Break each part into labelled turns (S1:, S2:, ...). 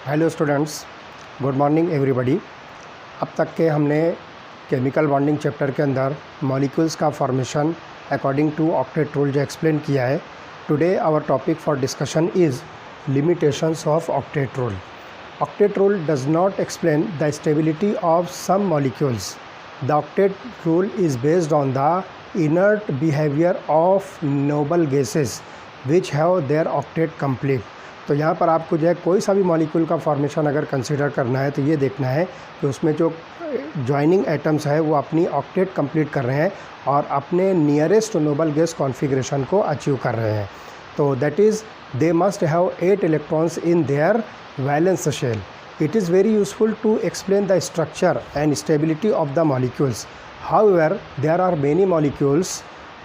S1: Hello students, good morning everybody. अब तक के हमने केमिकल बॉन्डिंग चैप्टर के अंदर मॉलिक्यूल्स का formation according to octet rule जो एक्सप्लेन किया है। Today our topic for discussion is limitations of octet rule. Octet rule does not explain the stability of some molecules. The octet rule is based on the inert behaviour of noble gases which have their octet complete. तो यहाँ पर आपको जो है कोई सा भी molecule का फॉर्मेशन अगर कंसीडर करना है तो ये देखना है कि उसमें जो ज्वाइनिंग एटम्स है वो अपनी ऑक्टेट कंप्लीट कर रहे हैं और अपने नियरेस्ट नोबल गैस कॉन्फ़िगरेशन को अचीव कर रहे हैं। तो that is they must have 8 electrons in their valence shell. It is very useful to explain the structure and stability of the molecules. However there are many molecules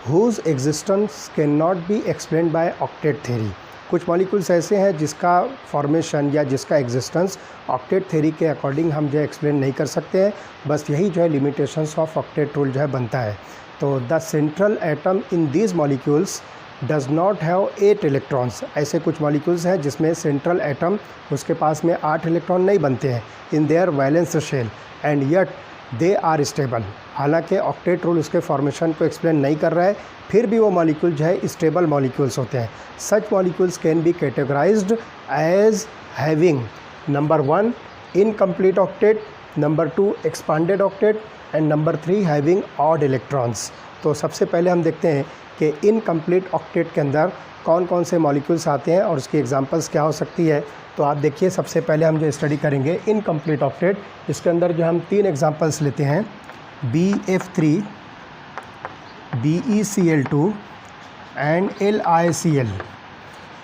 S1: whose existence can not be explained by octet theory. कुछ molecules ऐसे हैं जिसका formation या जिसका existence octet theory के according हम जो है एक्सप्लेन नहीं कर सकते हैं। बस यही जो है लिमिटेशंस ऑफ ऑक्टेट रूल जो है बनता है। तो the central atom in these molecules does not have 8 electrons. ऐसे कुछ मॉलिक्यूल्स हैं जिसमें सेंट्रल एटम उसके पास में 8 इलेक्ट्रॉन नहीं बनते हैं in their valence shell and yet they are stable. हालांकि ऑक्टेट रूल उसके फॉर्मेशन को एक्सप्लेन नहीं कर रहा है, फिर भी वो मॉलिक्यूल जो है स्टेबल मॉलिक्यूल्स होते हैं। Such molecules can be categorized as having number 1 incomplete octet, number 2 expanded octet and number 3 having odd electrons. तो सबसे पहले हम देखते हैं कि इनकम्प्लीट ऑक्टेट के अंदर कौन कौन से मॉलिक्यूल्स आते हैं और उसकी एग्जांपल्स क्या हो सकती है। तो आप देखिए, सबसे पहले हम जो स्टडी करेंगे इनकम्प्लीट ऑक्टेट, इसके अंदर जो हम 3 एग्जांपल्स लेते हैं BF3, BeCl2 एंड LiCl।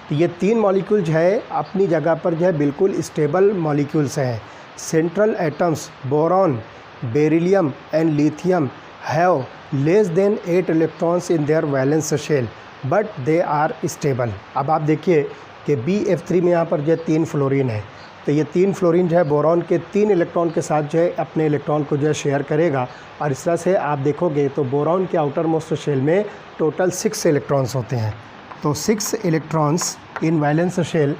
S1: तो ये 3 मॉलिक्यूल जो है अपनी जगह पर जो है बिल्कुल स्टेबल मॉलिक्यूल्स हैं। Central atoms boron, beryllium and lithium have less than 8 electrons in their valence shell but they are stable. अब आप देखिए कि BF3 में यहाँ पर जो है 3 फ्लोरीन है। तो ये 3 फ्लोरीन जो है बोरॉन के 3 इलेक्ट्रॉन के साथ जो है अपने इलेक्ट्रॉन को जो है शेयर करेगा। और इस तरह से आप देखोगे तो बोरॉन के आउटर मोस्ट शेल में टोटल 6 इलेक्ट्रॉन्स होते हैं। तो 6 electrons in valence shell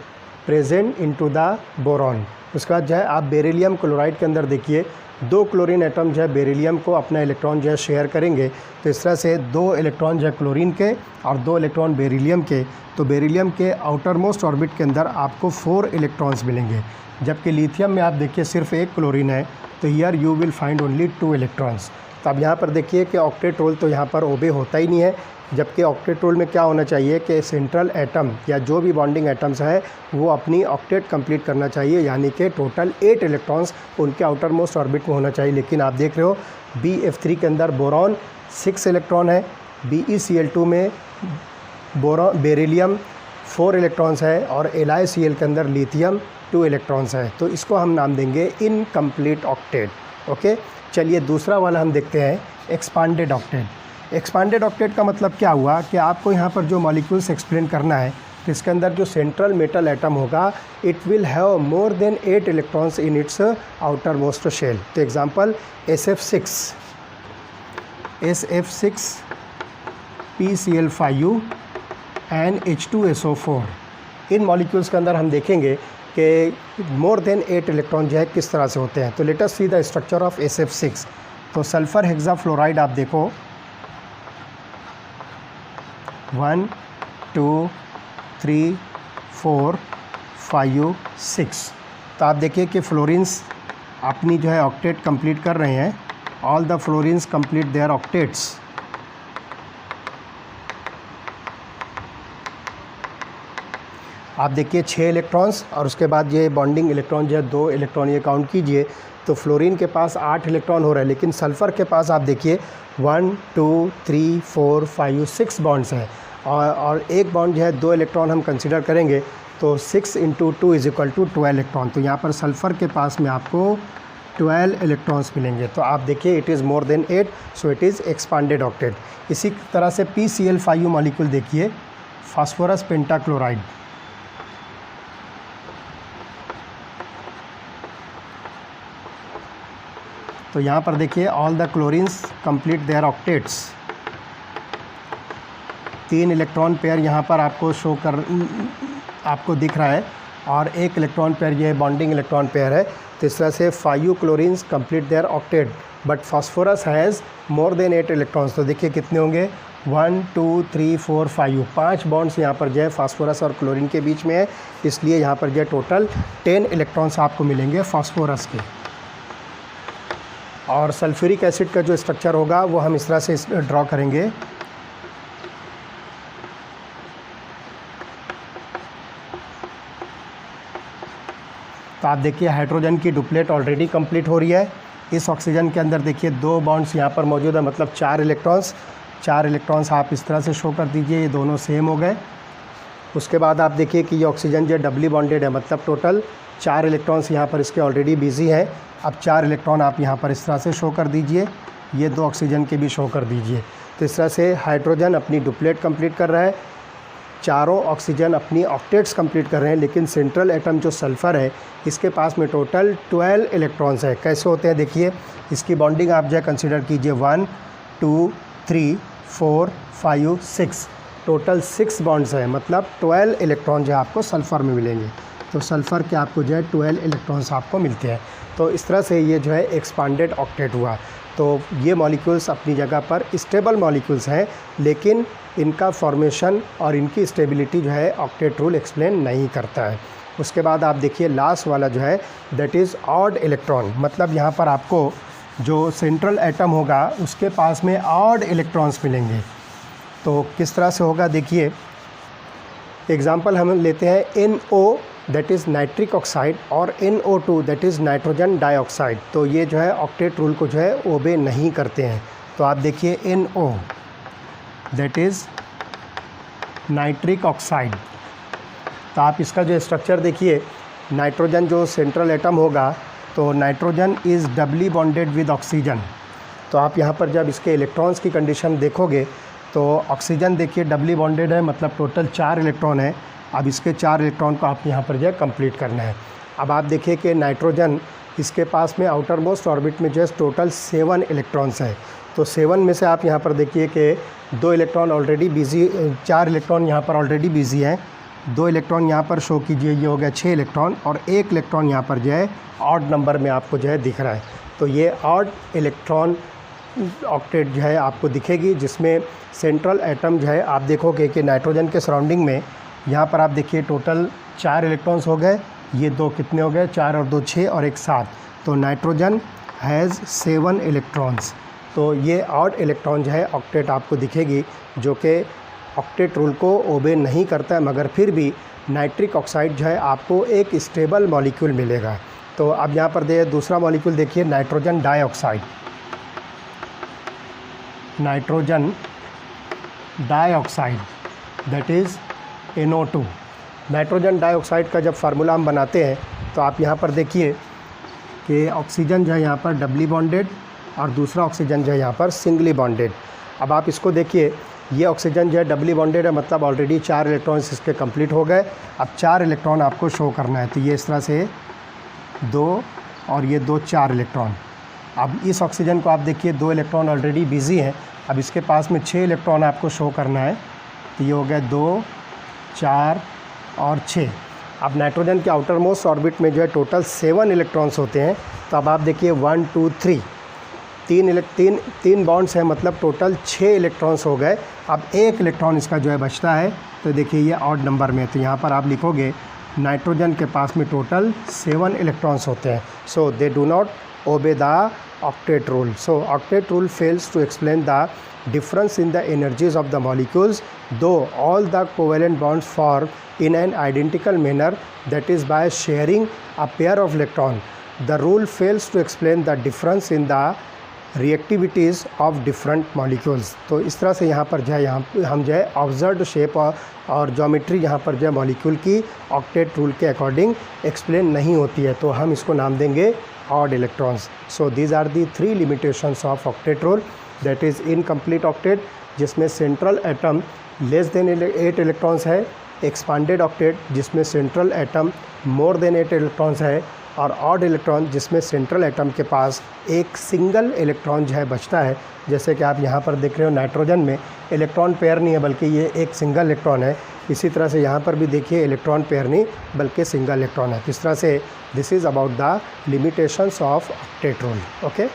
S1: present into the boron. उसके बाद जो है आप बेरिलियम क्लोराइड के अंदर देखिए 2 क्लोरीन एटम जो है बेरिलियम को अपना इलेक्ट्रॉन जो है शेयर करेंगे। तो इस तरह से 2 इलेक्ट्रॉन जो है क्लोरीन के और 2 इलेक्ट्रॉन बेरिलियम के। तो बेरिलियम के आउटर मोस्ट ऑर्बिट के अंदर आपको 4 इलेक्ट्रॉन्स मिलेंगे, जबकि लिथियम में आप देखिए सिर्फ 1 क्लोरीन है। तो here you will find only 2 electrons. तो अब यहाँ पर देखिए कि ऑक्टेट रूल तो यहाँ पर ओबे होता ही नहीं है, जबकि ऑक्टेट रूल में क्या होना चाहिए कि सेंट्रल एटम या जो भी बॉन्डिंग एटम्स है वो अपनी ऑक्टेट कंप्लीट करना चाहिए, यानी कि टोटल 8 इलेक्ट्रॉन्स उनके आउटर मोस्ट ऑर्बिट में होना चाहिए। लेकिन आप देख रहे हो BF3 के अंदर बोरॉन 6 इलेक्ट्रॉन है, BeCl2 में बेरिलियम 4 इलेक्ट्रॉन्स है और LiCl के अंदर लिथियम 2 इलेक्ट्रॉन्स है। तो इसको हम नाम देंगे इनकम्प्लीट ऑक्टेट। ओके, चलिए दूसरा वाला हम देखते हैं एक्सपांडेड ऑक्टेट। एक्सपांडेड ऑक्टेट का मतलब क्या हुआ कि आपको यहाँ पर जो मॉलिक्यूल्स एक्सप्लेन करना है तो इसके अंदर जो सेंट्रल मेटल एटम होगा it will have more than 8 electrons in its outermost shell. तो example SF6, PCl5U and H2SO4। इन मॉलिक्यूल्स के अंदर हम देखेंगे कि मोर देन 8 इलेक्ट्रॉन जो है किस तरह से होते हैं। तो let us see the structure of SF6। तो सल्फर हेक्साफ्लोराइड आप देखो 1 2 3 4 5 6। तो आप देखिए कि फ्लोरीन्स अपनी जो है ऑक्टेट कंप्लीट कर रहे हैं। All the fluorines complete their octets. आप देखिए 6 इलेक्ट्रॉन्स और उसके बाद ये बॉन्डिंग इलेक्ट्रॉन जो है 2 इलेक्ट्रॉन, ये काउंट कीजिए। तो फ्लोरीन के पास 8 इलेक्ट्रॉन हो रहा है, लेकिन सल्फ़र के पास आप देखिए 1 2 3 4 5 6 बॉन्ड्स हैं और एक बॉन्ड जो है 2 इलेक्ट्रॉन हम कंसिडर करेंगे। तो 6 × 2 = 12 इलेक्ट्रॉन। तो यहाँ पर सल्फ़र के पास में आपको 12 इलेक्ट्रॉन्स मिलेंगे। तो आप देखिए it is more than 8, so it is expanded octet. इसी तरह से PCl5U मॉलिक्यूल देखिए, फास्फोरस पेंटाक्लोराइड। तो यहाँ पर देखिए all the chlorines complete their octets. 3 electron pair यहाँ पर आपको शो कर आपको दिख रहा है और एक इलेक्ट्रॉन पेयर ये बॉन्डिंग इलेक्ट्रॉन पेयर है। तो इस तरह से 5 chlorines complete their octet, but phosphorus has more than 8 electrons. तो देखिए कितने होंगे, 1 2 3 4 5, 5 बॉन्ड्स यहाँ पर जो है फास्फोरस और क्लोरीन के बीच में है, इसलिए यहाँ पर जो है टोटल 10 इलेक्ट्रॉन्स आपको मिलेंगे फास्फोरस के। और सल्फ्यूरिक एसिड का जो स्ट्रक्चर होगा वो हम इस तरह से ड्रॉ करेंगे। तो आप देखिए हाइड्रोजन की डुप्लेट ऑलरेडी कंप्लीट हो रही है। इस ऑक्सीजन के अंदर देखिए 2 बॉन्ड्स यहाँ पर मौजूद है, मतलब 4 इलेक्ट्रॉन्स आप इस तरह से शो कर दीजिए, ये दोनों सेम हो गए। उसके बाद आप देखिए कि ये ऑक्सीजन जो डबली बॉन्डेड है, मतलब टोटल 4 इलेक्ट्रॉन्स यहाँ पर इसके ऑलरेडी बिजी है। अब 4 इलेक्ट्रॉन आप यहाँ पर इस तरह से शो कर दीजिए, ये 2 ऑक्सीजन के भी शो कर दीजिए। तो इस तरह से हाइड्रोजन अपनी डुप्लेट कंप्लीट कर रहा है, चारों ऑक्सीजन अपनी ऑक्टेट्स कंप्लीट कर रहे हैं, लेकिन सेंट्रल एटम जो सल्फ़र है इसके पास में टोटल 12 इलेक्ट्रॉन्स है। कैसे होते हैं देखिए, इसकी बॉन्डिंग आप जो कंसिडर कीजिए 1 2 3 4 5 6, टोटल 6 बॉन्ड्स है, मतलब 12 इलेक्ट्रॉन जो आपको सल्फ़र में मिलेंगे। तो सल्फ़र के आपको जो है 12 इलेक्ट्रॉन्स आपको मिलते हैं। तो इस तरह से ये जो है एक्सपांडेड ऑक्टेट हुआ। तो ये मॉलिक्यूल्स अपनी जगह पर स्टेबल मॉलिक्यूल्स हैं, लेकिन इनका फॉर्मेशन और इनकी स्टेबिलिटी जो है ऑक्टेट रूल एक्सप्लेन नहीं करता है। उसके बाद आप देखिए लास्ट वाला जो है दैट इज़ ऑड इलेक्ट्रॉन, मतलब यहाँ पर आपको जो सेंट्रल एटम होगा उसके पास में ऑड इलेक्ट्रॉन्स मिलेंगे। तो किस तरह से होगा देखिए, एग्जांपल हम लेते हैं NO that is nitric oxide और NO2 that is nitrogen dioxide. तो ये जो है ऑक्टेट रूल को जो है ओबे नहीं करते हैं। तो आप देखिए NO that is nitric oxide, तो आप इसका जो स्ट्रक्चर देखिए, नाइट्रोजन जो सेंट्रल एटम होगा तो nitrogen is doubly bonded with oxygen. तो आप यहाँ पर जब इसके इलेक्ट्रॉन्स की कंडीशन देखोगे तो ऑक्सीजन देखिए डबली बॉन्डेड है, मतलब टोटल 4 इलेक्ट्रॉन है। अब इसके 4 इलेक्ट्रॉन को आप यहाँ पर जो है कंप्लीट करना है। अब आप देखिए कि नाइट्रोजन इसके पास में आउटर मोस्ट ऑर्बिट में जो है टोटल 7 इलेक्ट्रॉन्स है। तो 7 में से आप यहाँ पर देखिए कि 2 इलेक्ट्रॉन ऑलरेडी बिजी, 4 इलेक्ट्रॉन यहाँ पर ऑलरेडी बिजी हैं। 2 इलेक्ट्रॉन यहाँ पर शो कीजिए, ये हो गया 6 इलेक्ट्रॉन, और 1 इलेक्ट्रॉन यहाँ पर जो है ऑड नंबर में आपको जो है दिख रहा है। तो ये ऑड इलेक्ट्रॉन ऑक्टेट जो है आपको दिखेगी, जिसमें सेंट्रल एटम जो है आप देखोगे कि नाइट्रोजन के सराउंडिंग में यहाँ पर आप देखिए टोटल 4 इलेक्ट्रॉन्स हो गए, ये 2 कितने हो गए, 4 और 2 6 और 1 7। तो नाइट्रोजन हैज़ 7 इलेक्ट्रॉन्स। तो ये ऑड इलेक्ट्रॉन जो है ऑक्टेट आपको दिखेगी, जो कि ऑक्टेट रूल को ओबे नहीं करता है, मगर फिर भी नाइट्रिक ऑक्साइड जो है आपको एक स्टेबल मॉलिक्यूल मिलेगा। तो अब यहाँ पर दूसरा मॉलिक्यूल देखिए, nitrogen dioxide. Nitrogen dioxide that is NO2। Nitrogen dioxide का जब फार्मूला हम बनाते हैं तो आप यहाँ पर देखिए कि ऑक्सीजन जो है यहाँ पर डबली बॉन्डेड और दूसरा ऑक्सीजन जो है यहाँ पर सिंगली बॉन्डेड। अब आप इसको देखिए, ये ऑक्सीजन जो है डबली बॉन्डेड है, मतलब ऑलरेडी 4 इलेक्ट्रॉन्स इसके कंप्लीट हो गए। अब 4 इलेक्ट्रॉन आपको शो करना है, तो ये इस तरह से 2 और ये 2 4 इलेक्ट्रॉन। अब इस ऑक्सीजन को आप देखिए 2 इलेक्ट्रॉन ऑलरेडी बिजी हैं, अब इसके पास में 6 इलेक्ट्रॉन आपको शो करना है। तो ये हो गया 2 4 और 6। अब नाइट्रोजन के आउटर मोस्ट ऑर्बिट में जो है टोटल 7 इलेक्ट्रॉन्स होते हैं। तो अब आप देखिए 1 2 3, 3 बॉन्ड्स हैं, मतलब टोटल 6 इलेक्ट्रॉन्स हो गए। अब 1 इलेक्ट्रॉन इसका जो है बचता है, तो देखिए ये ऑड नंबर में है। तो यहाँ पर आप लिखोगे नाइट्रोजन के पास में टोटल 7 इलेक्ट्रॉन्स होते हैं। So they do not obey the octet rule. So octet rule fails to explain the difference in the energies of the molecules, though all the covalent bonds form in an identical manner, that is by sharing a pair of electron. The rule fails to explain the difference in the reactivities of different molecules. तो इस तरह से यहाँ पर जो है हम जो है ऑब्जर्व्ड शेप और ज्योमेट्री यहाँ पर जो है मॉलिक्यूल की ऑक्टेट रूल के अकॉर्डिंग एक्सप्लेन नहीं होती है, तो हम इसको नाम देंगे odd electrons. So these are the 3 limitations of octet rule, that is incomplete octet जिसमें central atom less than 8 electrons है, एक्सपांडेड ऑक्टेट जिसमें central atom more than 8 electrons है, और ऑड इलेक्ट्रॉन जिसमें सेंट्रल एटम के पास एक सिंगल इलेक्ट्रॉन जो है बचता है। जैसे कि आप यहाँ पर देख रहे हो नाइट्रोजन में इलेक्ट्रॉन पेयर नहीं है बल्कि ये एक सिंगल इलेक्ट्रॉन है। इसी तरह से यहाँ पर भी देखिए इलेक्ट्रॉन पेयर नहीं बल्कि सिंगल इलेक्ट्रॉन है। इस तरह से this is about the limitations of octet rule. Okay.